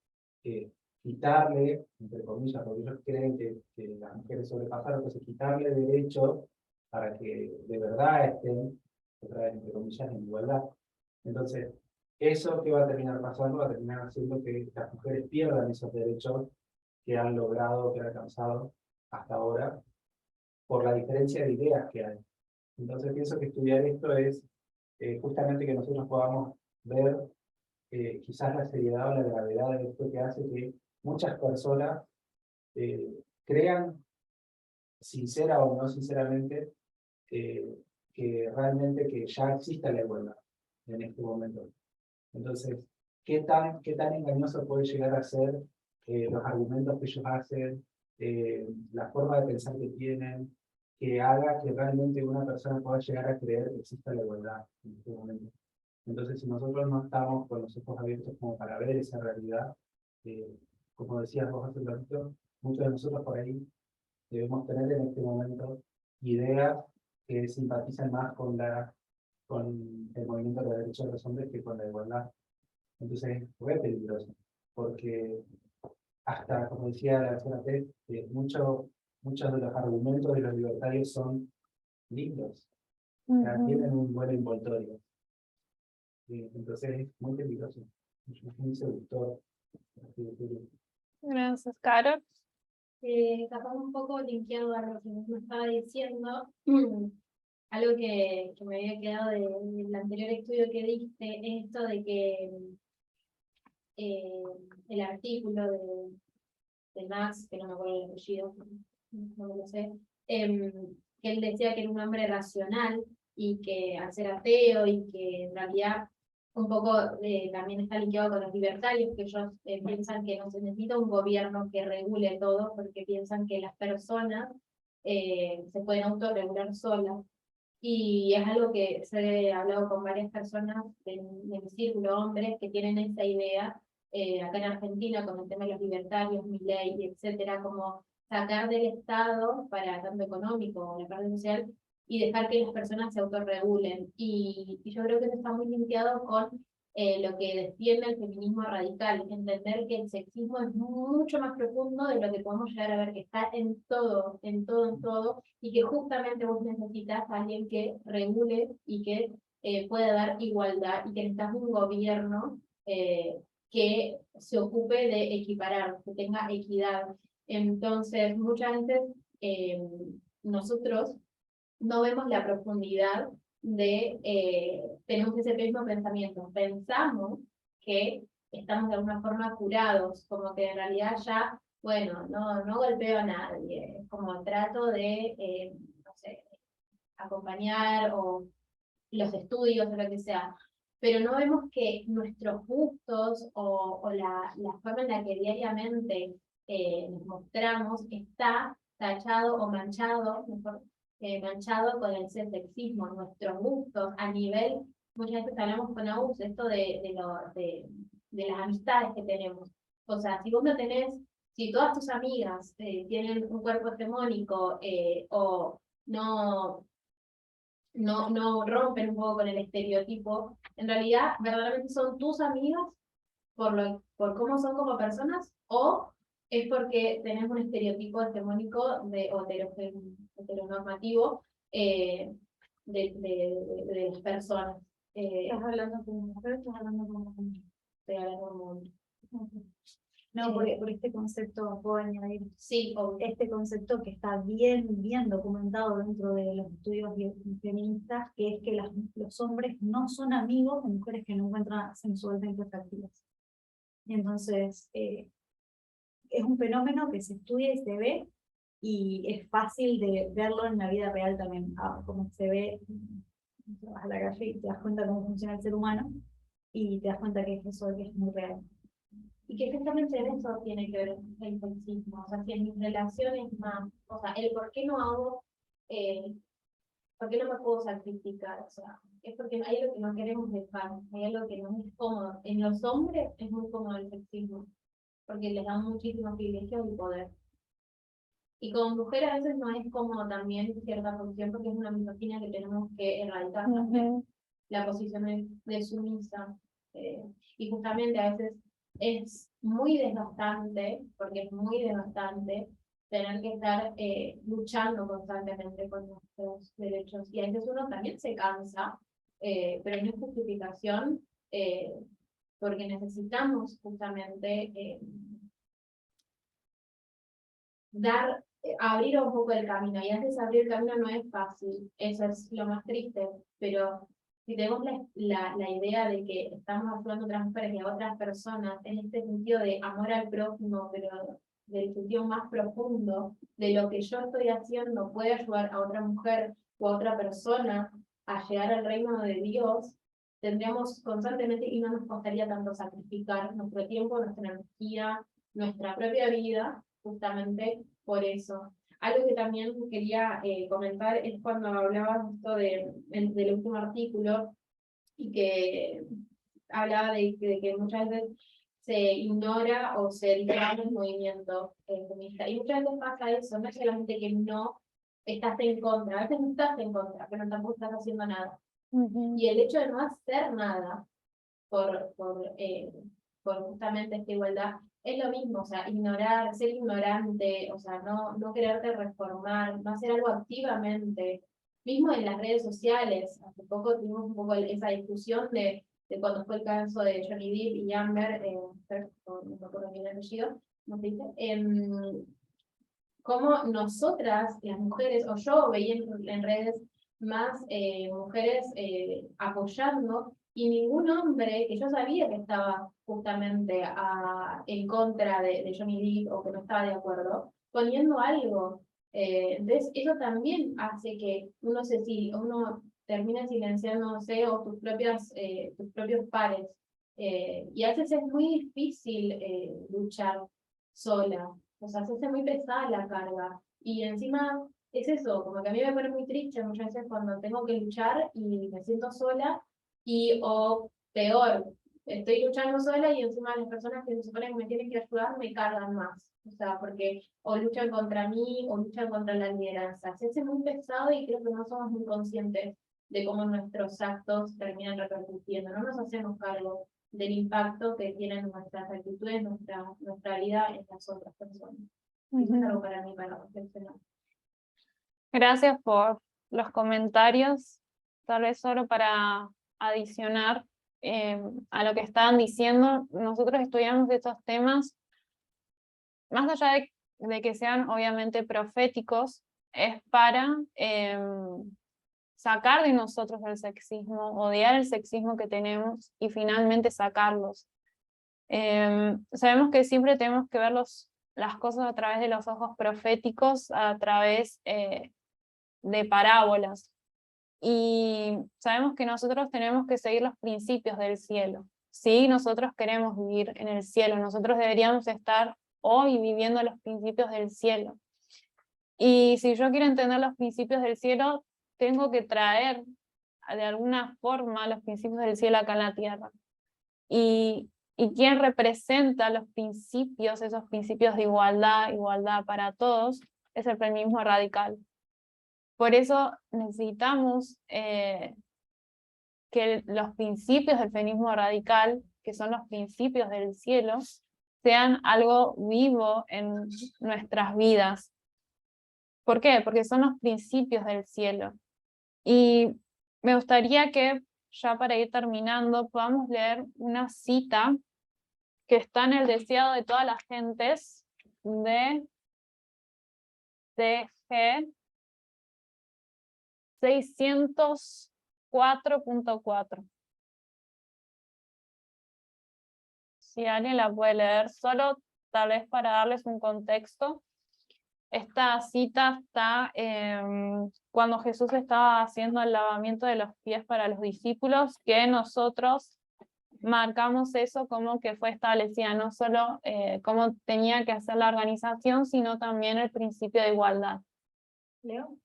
quitarle, entre comillas, porque ellos creen que las mujeres sobrepasaron, pues quitarle derechos para que de verdad estén, otra vez, entre comillas, en igualdad. Entonces, eso que va a terminar pasando va a terminar haciendo que las mujeres pierdan esos derechos que han logrado, que han alcanzado hasta ahora, por la diferencia de ideas que hay. Entonces pienso que estudiar esto es justamente que nosotros podamos ver quizás la seriedad o la gravedad de esto que hace que muchas personas crean, sincera o no sinceramente, que realmente que ya exista la igualdad en este momento. Entonces, ¿qué tan engañoso puede llegar a ser los argumentos que ellos hacen, la forma de pensar que tienen, que haga que realmente una persona pueda llegar a creer que exista la igualdad en este momento? Entonces, si nosotros no estamos con los ojos abiertos como para ver esa realidad, como decías vos hace un ratito, muchos de nosotros por ahí debemos tener en este momento ideas que simpatizan más con el movimiento de los derechos de los hombres que con la igualdad. Entonces es re peligroso, porque hasta, como decía la doctora Pérez, muchos de los argumentos de los libertarios son lindos, o sea, tienen un buen envoltorio. Entonces es muy peligroso, es muy seductor. Gracias, Carol. Capaz un poco linkeado a lo que me estaba diciendo, algo que me había quedado del anterior estudio que diste, es esto de que el artículo de Max, que no me acuerdo el apellido, no me lo sé, que él decía que era un hombre racional y que al ser ateo y que en realidad un poco también está linkeado con los libertarios, que ellos piensan que no se necesita un gobierno que regule todo, porque piensan que las personas se pueden autorregular solas. Y es algo que he hablado con varias personas de mi círculo, hombres, que tienen esa idea, acá en Argentina, con el tema de los libertarios, Milei, etcétera, como sacar del Estado, para tanto económico como la parte social, y dejar que las personas se autorregulen. Y yo creo que eso está muy limpiado con lo que defiende el feminismo radical, entender que el sexismo es mucho más profundo de lo que podemos llegar a ver, que está en todo, en todo, en todo, y que justamente vos necesitas a alguien que regule y que pueda dar igualdad, y que necesitas un gobierno que se ocupe de equiparar, que tenga equidad. Entonces, muchas veces nosotros no vemos la profundidad tenemos ese mismo pensamiento. Pensamos que estamos de alguna forma curados, como que en realidad ya, bueno, no golpeo a nadie, como trato de, no sé, acompañar o los estudios o lo que sea. pero no vemos que nuestros gustos o la forma en la que diariamente nos mostramos está tachado o manchado, mejor, manchado con el sexismo, nuestros gustos a nivel, muchas veces hablamos con Agus, esto de las amistades que tenemos. O sea, si vos no tenés, si todas tus amigas tienen un cuerpo hegemónico o no rompen un poco con el estereotipo, en realidad verdaderamente son tus amigas por cómo son como personas, o es porque tenés un estereotipo hegemónico o heteronormativo de las personas. ¿Estás hablando como mujer o estás hablando como hombre? Estoy hablando como hombre. No, por este concepto puedo añadir. Sí, obvio. Este concepto que está bien documentado dentro de los estudios feministas, que es que los hombres no son amigos de mujeres que no encuentran sensualmente atractivas. Y entonces, es un fenómeno que se estudia y se ve, y es fácil de verlo en la vida real también, como se ve, vas a la calle y te das cuenta cómo funciona el ser humano, y te das cuenta que es eso que es muy real. Y que justamente en eso tiene que ver el sexismo, o sea, si en mis relaciones más, o sea, el por qué no hago, por qué no me puedo sacrificar, o sea, es porque hay algo que no queremos dejar, hay algo que no es cómodo. En los hombres es muy cómodo el sexismo, porque les dan muchísimos privilegios y poder. Y como mujer a veces no es cómodo también cierta posición, porque es una misoginia que tenemos que erradicar también, la posición de sumisa, y justamente a veces es muy desgastante, porque es muy desgastante tener que estar luchando constantemente por nuestros derechos, y a veces uno también se cansa, pero no es justificación, porque necesitamos justamente abrir un poco el camino, y a veces abrir el camino no es fácil, eso es lo más triste, pero si tenemos la idea de que estamos ayudando a otras mujeres y a otras personas en este sentido de amor al prójimo, pero del sentido más profundo, de lo que yo estoy haciendo puede ayudar a otra mujer o a otra persona a llegar al reino de Dios, tendríamos constantemente, y no nos costaría tanto sacrificar nuestro tiempo, nuestra energía, nuestra propia vida, justamente por eso. Algo que también quería comentar es cuando hablabas esto del último artículo, y que hablaba de que muchas veces se ignora o se distrae el movimiento feminista. Y muchas veces pasa eso, no es solamente que no estás en contra, a veces no estás en contra, pero tampoco estás haciendo nada. Y el hecho de no hacer nada por justamente esta igualdad, es lo mismo, o sea, ignorar, ser ignorante, o sea, no quererte reformar, no hacer algo activamente, mismo en las redes sociales. Hace poco tuvimos un poco esa discusión de cuando fue el caso de Johnny Depp y Amber, no me acuerdo bien el apellido, ¿cómo se dice? Cómo nosotras, las mujeres, o yo veía en redes más mujeres apoyando, y ningún hombre que yo sabía que estaba justamente en contra de Johnny Depp o que no estaba de acuerdo, poniendo algo. Entonces, eso también hace que uno termine silenciándose, o tus propios pares. Y a veces es muy difícil luchar sola. O sea, se hace muy pesada la carga. Y encima es eso, como que a mí me pone muy triste muchas veces cuando tengo que luchar y me siento sola, o peor, estoy luchando sola y encima las personas que se suponen que me tienen que ayudar me cargan más. O sea, porque o luchan contra mí o luchan contra la lideranza. Se hace muy pesado, y creo que no somos muy conscientes de cómo nuestros actos terminan repercutiendo. No nos hacemos cargo del impacto que tienen nuestras actitudes, nuestra vida en las otras personas. Eso es algo para mí, para reflexionar. Gracias por los comentarios. Tal vez solo para adicionar a lo que estaban diciendo, nosotros estudiamos estos temas, más allá de que sean obviamente proféticos, es para sacar de nosotros el sexismo, odiar el sexismo que tenemos y finalmente sacarlos. Sabemos que siempre tenemos que ver las cosas a través de los ojos proféticos, a través de parábolas. y sabemos que nosotros tenemos que seguir los principios del cielo. Si nosotros queremos vivir en el cielo, nosotros deberíamos estar hoy viviendo los principios del cielo. Y si yo quiero entender los principios del cielo, tengo que traer de alguna forma los principios del cielo acá en la tierra. Y quién representa los principios, esos principios de igualdad, igualdad para todos, es el feminismo radical. Por eso necesitamos que los principios del feminismo radical, que son los principios del cielo, sean algo vivo en nuestras vidas. ¿Por qué? Porque son los principios del cielo. Y me gustaría que, ya para ir terminando, podamos leer una cita que está en el deseado de todas las gentes de CG 604.4. Si alguien la puede leer, solo tal vez para darles un contexto. Esta cita está cuando Jesús estaba haciendo el lavamiento de los pies para los discípulos, que nosotros marcamos eso como que fue establecida, no solo cómo tenía que hacer la organización, sino también el principio de igualdad. Leo.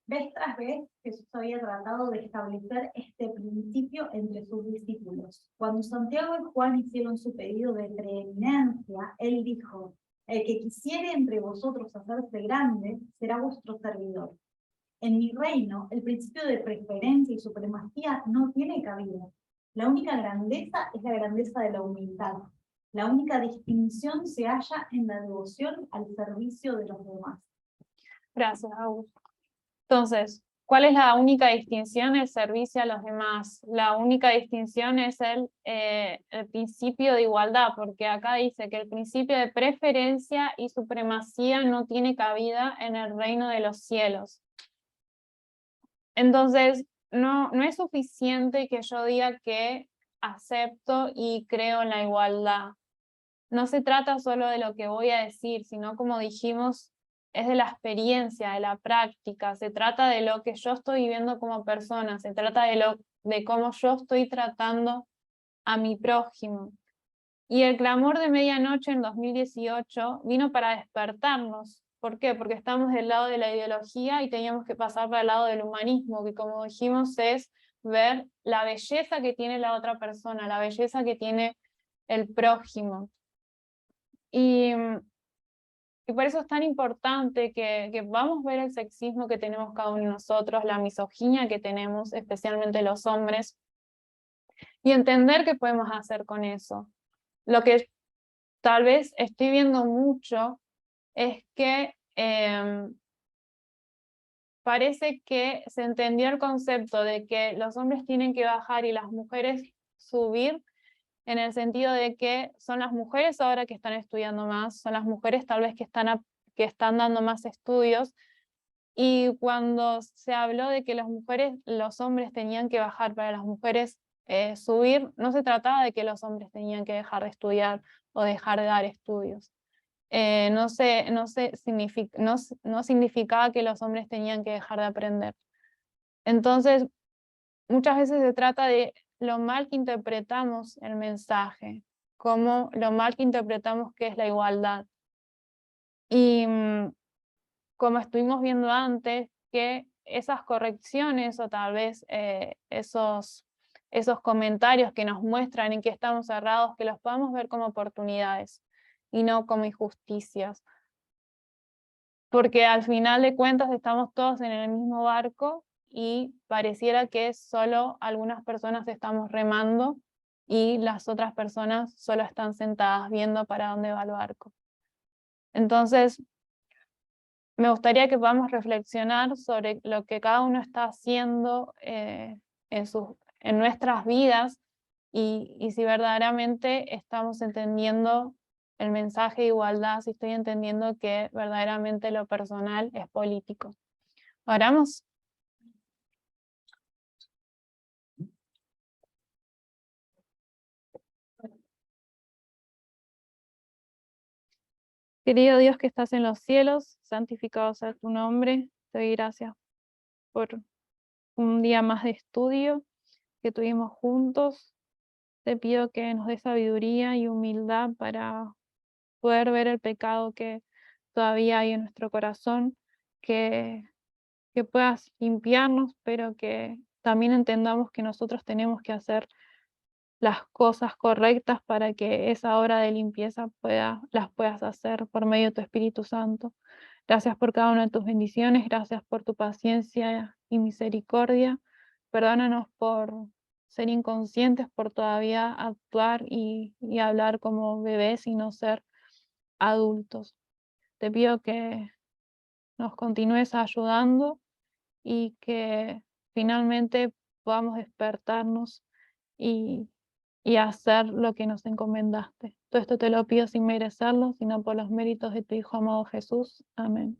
Vez tras vez, Jesús había tratado de establecer este principio entre sus discípulos. Cuando Santiago y Juan hicieron su pedido de preeminencia, él dijo: el que quisiere entre vosotros hacerse grande, será vuestro servidor. En mi reino, el principio de preferencia y supremacía no tiene cabida. La única grandeza es la grandeza de la humildad. La única distinción se halla en la devoción al servicio de los demás. Gracias, Augusto. Entonces, ¿cuál es la única distinción? El servicio a los demás. La única distinción es el principio de igualdad, porque acá dice que el principio de preferencia y supremacía no tiene cabida en el reino de los cielos. Entonces, no es suficiente que yo diga que acepto y creo en la igualdad. No se trata solo de lo que voy a decir, sino, como dijimos, es de la experiencia, de la práctica. Se trata de lo que yo estoy viviendo como persona, se trata de cómo yo estoy tratando a mi prójimo. Y el clamor de medianoche en 2018 vino para despertarnos. ¿Por qué? Porque estamos del lado de la ideología y teníamos que pasar para el lado del humanismo, que, como dijimos, es ver la belleza que tiene la otra persona, la belleza que tiene el prójimo. Y por eso es tan importante que vamos a ver el sexismo que tenemos cada uno de nosotros, la misoginia que tenemos, especialmente los hombres, y entender qué podemos hacer con eso. Lo que tal vez estoy viendo mucho es que parece que se entendió el concepto de que los hombres tienen que bajar y las mujeres subir, en el sentido de que son las mujeres ahora que están estudiando más, son las mujeres tal vez que están dando más estudios, y cuando se habló de que los hombres tenían que bajar para las mujeres subir, no se trataba de que los hombres tenían que dejar de estudiar o dejar de dar estudios. No significaba que los hombres tenían que dejar de aprender. Entonces, muchas veces se trata de lo mal que interpretamos el mensaje, como lo mal que interpretamos qué es la igualdad. Y como estuvimos viendo antes, que esas correcciones o tal vez esos comentarios que nos muestran en que estamos errados, que los podamos ver como oportunidades y no como injusticias. Porque al final de cuentas estamos todos en el mismo barco y pareciera que solo algunas personas estamos remando y las otras personas solo están sentadas viendo para dónde va el barco. Entonces, me gustaría que podamos reflexionar sobre lo que cada uno está haciendo en nuestras vidas y si verdaderamente estamos entendiendo el mensaje de igualdad, si estoy entendiendo que verdaderamente lo personal es político. ¿Oramos? Querido Dios que estás en los cielos, santificado sea tu nombre. Te doy gracias por un día más de estudio que tuvimos juntos. Te pido que nos dé sabiduría y humildad para poder ver el pecado que todavía hay en nuestro corazón, que puedas limpiarnos, pero que también entendamos que nosotros tenemos que hacer las cosas correctas para que esa obra de limpieza las puedas hacer por medio de tu Espíritu Santo. Gracias por cada una de tus bendiciones, gracias por tu paciencia y misericordia. Perdónanos por ser inconscientes, por todavía actuar y hablar como bebés y no ser adultos. Te pido que nos continúes ayudando y que finalmente podamos despertarnos y hacer lo que nos encomendaste. Todo esto te lo pido sin merecerlo, sino por los méritos de tu Hijo amado Jesús. Amén.